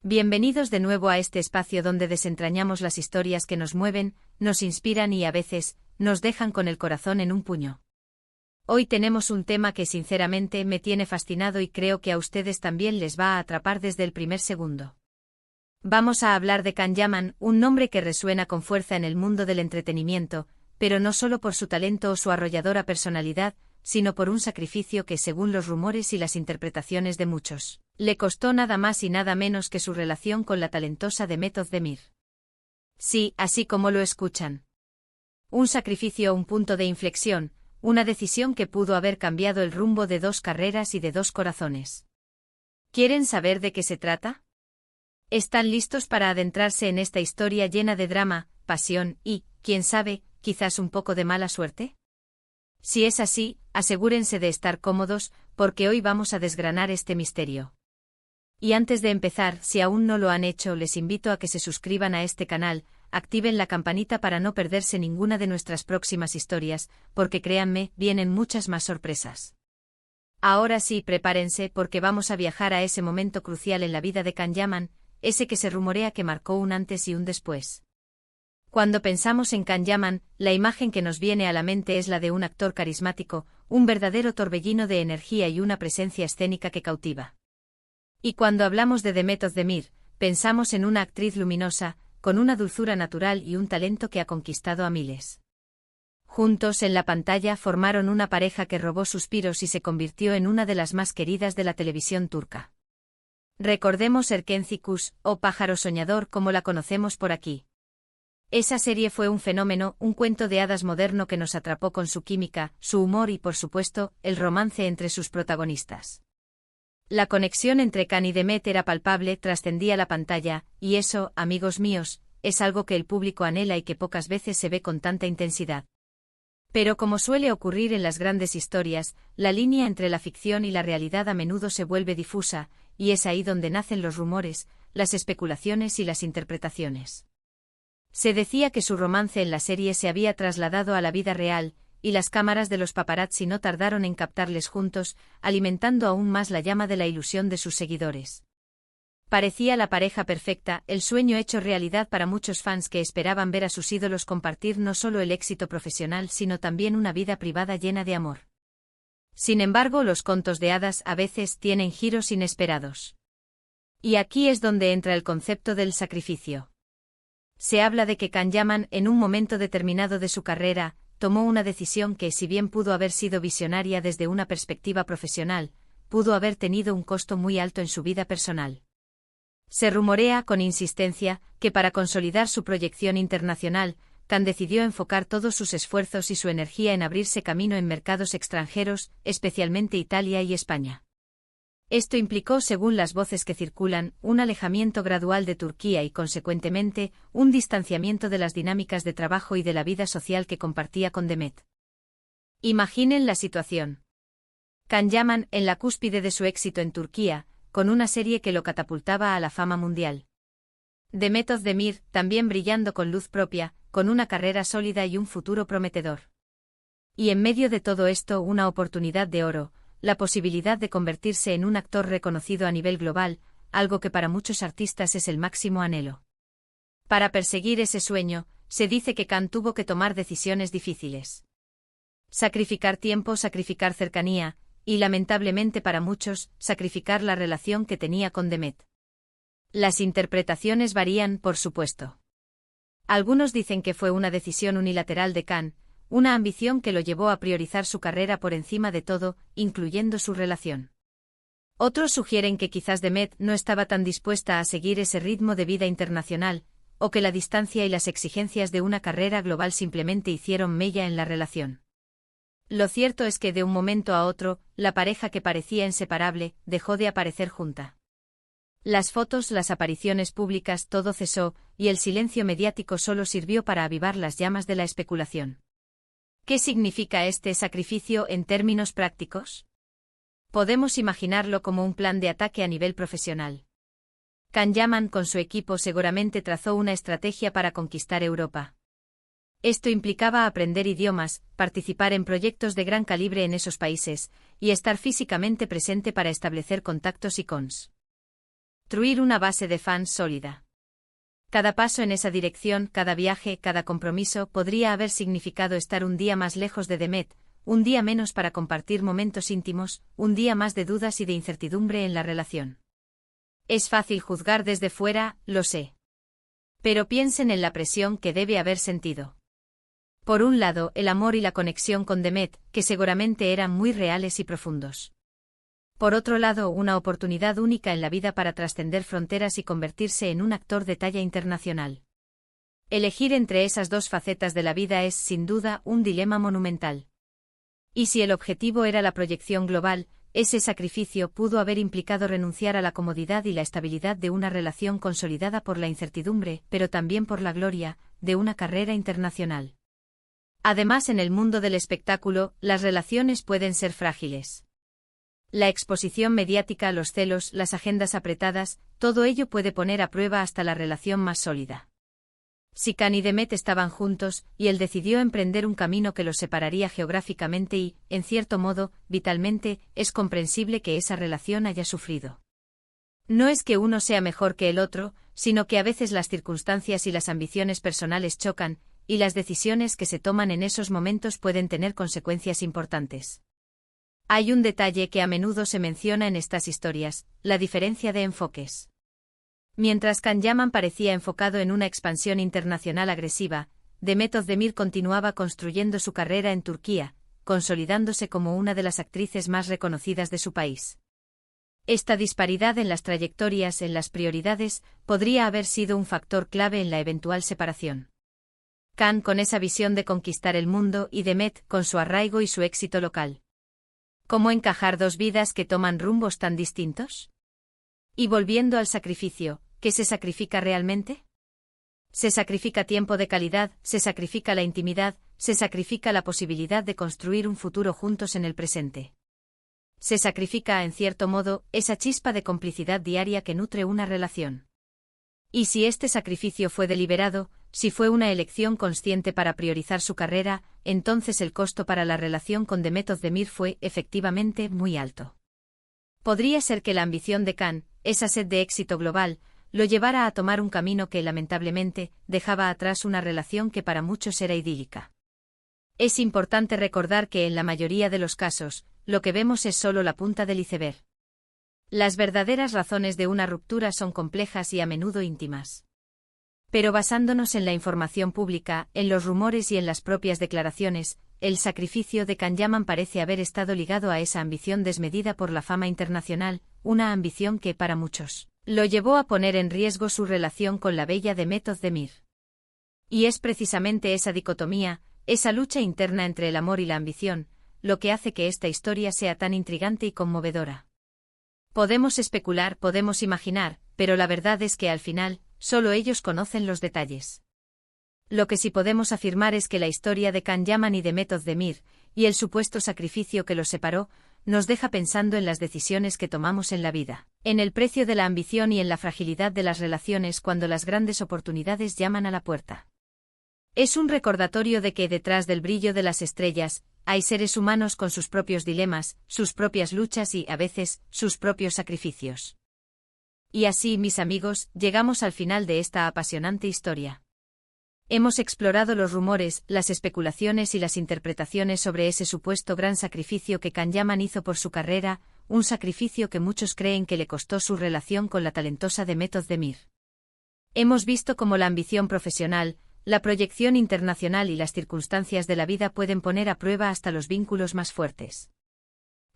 Bienvenidos de nuevo a este espacio donde desentrañamos las historias que nos mueven, nos inspiran y a veces, nos dejan con el corazón en un puño. Hoy tenemos un tema que sinceramente me tiene fascinado y creo que a ustedes también les va a atrapar desde el primer segundo. Vamos a hablar de Can Yaman, un nombre que resuena con fuerza en el mundo del entretenimiento, pero no solo por su talento o su arrolladora personalidad, sino por un sacrificio que, según los rumores y las interpretaciones de muchos, le costó nada más y nada menos que su relación con la talentosa Demet Özdemir. Sí, así como lo escuchan. Un sacrificio, un punto de inflexión, una decisión que pudo haber cambiado el rumbo de dos carreras y de dos corazones. ¿Quieren saber de qué se trata? ¿Están listos para adentrarse en esta historia llena de drama, pasión y, quién sabe, quizás un poco de mala suerte? Si es así, asegúrense de estar cómodos, porque hoy vamos a desgranar este misterio. Y antes de empezar, si aún no lo han hecho, les invito a que se suscriban a este canal, activen la campanita para no perderse ninguna de nuestras próximas historias, porque créanme, vienen muchas más sorpresas. Ahora sí, prepárense porque vamos a viajar a ese momento crucial en la vida de Can Yaman, ese que se rumorea que marcó un antes y un después. Cuando pensamos en Can Yaman, la imagen que nos viene a la mente es la de un actor carismático, un verdadero torbellino de energía y una presencia escénica que cautiva. Y cuando hablamos de Demet Özdemir, pensamos en una actriz luminosa, con una dulzura natural y un talento que ha conquistado a miles. Juntos en la pantalla formaron una pareja que robó suspiros y se convirtió en una de las más queridas de la televisión turca. Recordemos Erkenci Kuş, o Pájaro Soñador como la conocemos por aquí. Esa serie fue un fenómeno, un cuento de hadas moderno que nos atrapó con su química, su humor y por supuesto, el romance entre sus protagonistas. La conexión entre Can y Demet era palpable, trascendía la pantalla, y eso, amigos míos, es algo que el público anhela y que pocas veces se ve con tanta intensidad. Pero como suele ocurrir en las grandes historias, la línea entre la ficción y la realidad a menudo se vuelve difusa, y es ahí donde nacen los rumores, las especulaciones y las interpretaciones. Se decía que su romance en la serie se había trasladado a la vida real, y las cámaras de los paparazzi no tardaron en captarles juntos, alimentando aún más la llama de la ilusión de sus seguidores. Parecía la pareja perfecta, el sueño hecho realidad para muchos fans que esperaban ver a sus ídolos compartir no solo el éxito profesional sino también una vida privada llena de amor. Sin embargo, los cuentos de hadas a veces tienen giros inesperados. Y aquí es donde entra el concepto del sacrificio. Se habla de que Can Yaman, en un momento determinado de su carrera, tomó una decisión que, si bien pudo haber sido visionaria desde una perspectiva profesional, pudo haber tenido un costo muy alto en su vida personal. Se rumorea, con insistencia, que para consolidar su proyección internacional, Can decidió enfocar todos sus esfuerzos y su energía en abrirse camino en mercados extranjeros, especialmente Italia y España. Esto implicó, según las voces que circulan, un alejamiento gradual de Turquía y, consecuentemente, un distanciamiento de las dinámicas de trabajo y de la vida social que compartía con Demet. Imaginen la situación. Can Yaman, en la cúspide de su éxito en Turquía, con una serie que lo catapultaba a la fama mundial. Demet Özdemir, también brillando con luz propia, con una carrera sólida y un futuro prometedor. Y en medio de todo esto, una oportunidad de oro, la posibilidad de convertirse en un actor reconocido a nivel global, algo que para muchos artistas es el máximo anhelo. Para perseguir ese sueño, se dice que Can tuvo que tomar decisiones difíciles. Sacrificar tiempo, sacrificar cercanía, y lamentablemente para muchos, sacrificar la relación que tenía con Demet. Las interpretaciones varían, por supuesto. Algunos dicen que fue una decisión unilateral de Can, una ambición que lo llevó a priorizar su carrera por encima de todo, incluyendo su relación. Otros sugieren que quizás Demet no estaba tan dispuesta a seguir ese ritmo de vida internacional, o que la distancia y las exigencias de una carrera global simplemente hicieron mella en la relación. Lo cierto es que de un momento a otro, la pareja que parecía inseparable, dejó de aparecer junta. Las fotos, las apariciones públicas, todo cesó, y el silencio mediático solo sirvió para avivar las llamas de la especulación. ¿Qué significa este sacrificio en términos prácticos? Podemos imaginarlo como un plan de ataque a nivel profesional. Can Yaman con su equipo seguramente trazó una estrategia para conquistar Europa. Esto implicaba aprender idiomas, participar en proyectos de gran calibre en esos países, y estar físicamente presente para establecer contactos y cons. Construir una base de fans sólida. Cada paso en esa dirección, cada viaje, cada compromiso podría haber significado estar un día más lejos de Demet, un día menos para compartir momentos íntimos, un día más de dudas y de incertidumbre en la relación. Es fácil juzgar desde fuera, lo sé. Pero piensen en la presión que debe haber sentido. Por un lado, el amor y la conexión con Demet, que seguramente eran muy reales y profundos. Por otro lado, una oportunidad única en la vida para trascender fronteras y convertirse en un actor de talla internacional. Elegir entre esas dos facetas de la vida es, sin duda, un dilema monumental. Y si el objetivo era la proyección global, ese sacrificio pudo haber implicado renunciar a la comodidad y la estabilidad de una relación consolidada por la incertidumbre, pero también por la gloria, de una carrera internacional. Además, en el mundo del espectáculo, las relaciones pueden ser frágiles. La exposición mediática, los celos, las agendas apretadas, todo ello puede poner a prueba hasta la relación más sólida. Si Can y Demet estaban juntos, y él decidió emprender un camino que los separaría geográficamente y, en cierto modo, vitalmente, es comprensible que esa relación haya sufrido. No es que uno sea mejor que el otro, sino que a veces las circunstancias y las ambiciones personales chocan, y las decisiones que se toman en esos momentos pueden tener consecuencias importantes. Hay un detalle que a menudo se menciona en estas historias, la diferencia de enfoques. Mientras Can Yaman parecía enfocado en una expansión internacional agresiva, Demet Özdemir continuaba construyendo su carrera en Turquía, consolidándose como una de las actrices más reconocidas de su país. Esta disparidad en las trayectorias, en las prioridades, podría haber sido un factor clave en la eventual separación. Can con esa visión de conquistar el mundo y Demet con su arraigo y su éxito local. ¿Cómo encajar dos vidas que toman rumbos tan distintos? Y volviendo al sacrificio, ¿qué se sacrifica realmente? Se sacrifica tiempo de calidad, se sacrifica la intimidad, se sacrifica la posibilidad de construir un futuro juntos en el presente. Se sacrifica, en cierto modo, esa chispa de complicidad diaria que nutre una relación. Y si este sacrificio fue deliberado, si fue una elección consciente para priorizar su carrera, entonces el costo para la relación con Demet Özdemir fue, efectivamente, muy alto. Podría ser que la ambición de Can, esa sed de éxito global, lo llevara a tomar un camino que, lamentablemente, dejaba atrás una relación que para muchos era idílica. Es importante recordar que en la mayoría de los casos, lo que vemos es solo la punta del iceberg. Las verdaderas razones de una ruptura son complejas y a menudo íntimas. Pero basándonos en la información pública, en los rumores y en las propias declaraciones, el sacrificio de Can Yaman parece haber estado ligado a esa ambición desmedida por la fama internacional, una ambición que, para muchos, lo llevó a poner en riesgo su relación con la bella Demet Özdemir. Y es precisamente esa dicotomía, esa lucha interna entre el amor y la ambición, lo que hace que esta historia sea tan intrigante y conmovedora. Podemos especular, podemos imaginar, pero la verdad es que al final, solo ellos conocen los detalles. Lo que sí podemos afirmar es que la historia de Can Yaman y Demet Özdemir, y el supuesto sacrificio que los separó, nos deja pensando en las decisiones que tomamos en la vida, en el precio de la ambición y en la fragilidad de las relaciones cuando las grandes oportunidades llaman a la puerta. Es un recordatorio de que detrás del brillo de las estrellas, hay seres humanos con sus propios dilemas, sus propias luchas y, a veces, sus propios sacrificios. Y así, mis amigos, llegamos al final de esta apasionante historia. Hemos explorado los rumores, las especulaciones y las interpretaciones sobre ese supuesto gran sacrificio que Can Yaman hizo por su carrera, un sacrificio que muchos creen que le costó su relación con la talentosa Demet Özdemir. Hemos visto cómo la ambición profesional, la proyección internacional y las circunstancias de la vida pueden poner a prueba hasta los vínculos más fuertes.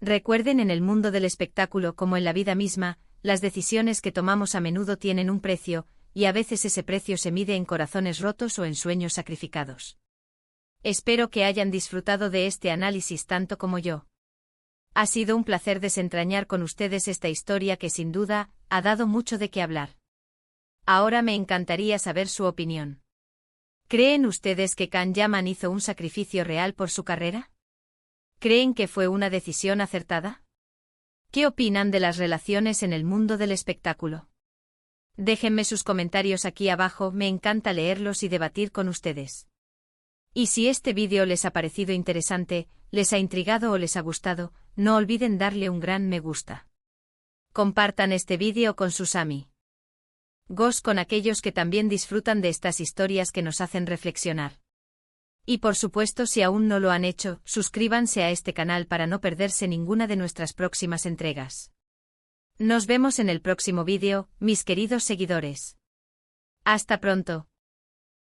Recuerden, en el mundo del espectáculo como en la vida misma, las decisiones que tomamos a menudo tienen un precio, y a veces ese precio se mide en corazones rotos o en sueños sacrificados. Espero que hayan disfrutado de este análisis tanto como yo. Ha sido un placer desentrañar con ustedes esta historia que sin duda ha dado mucho de qué hablar. Ahora me encantaría saber su opinión. ¿Creen ustedes que Can Yaman hizo un sacrificio real por su carrera? ¿Creen que fue una decisión acertada? ¿Qué opinan de las relaciones en el mundo del espectáculo? Déjenme sus comentarios aquí abajo, me encanta leerlos y debatir con ustedes. Y si este vídeo les ha parecido interesante, les ha intrigado o les ha gustado, no olviden darle un gran me gusta. Compartan este vídeo con sus amigos con aquellos que también disfrutan de estas historias que nos hacen reflexionar. Y por supuesto, si aún no lo han hecho, suscríbanse a este canal para no perderse ninguna de nuestras próximas entregas. Nos vemos en el próximo vídeo, mis queridos seguidores. Hasta pronto.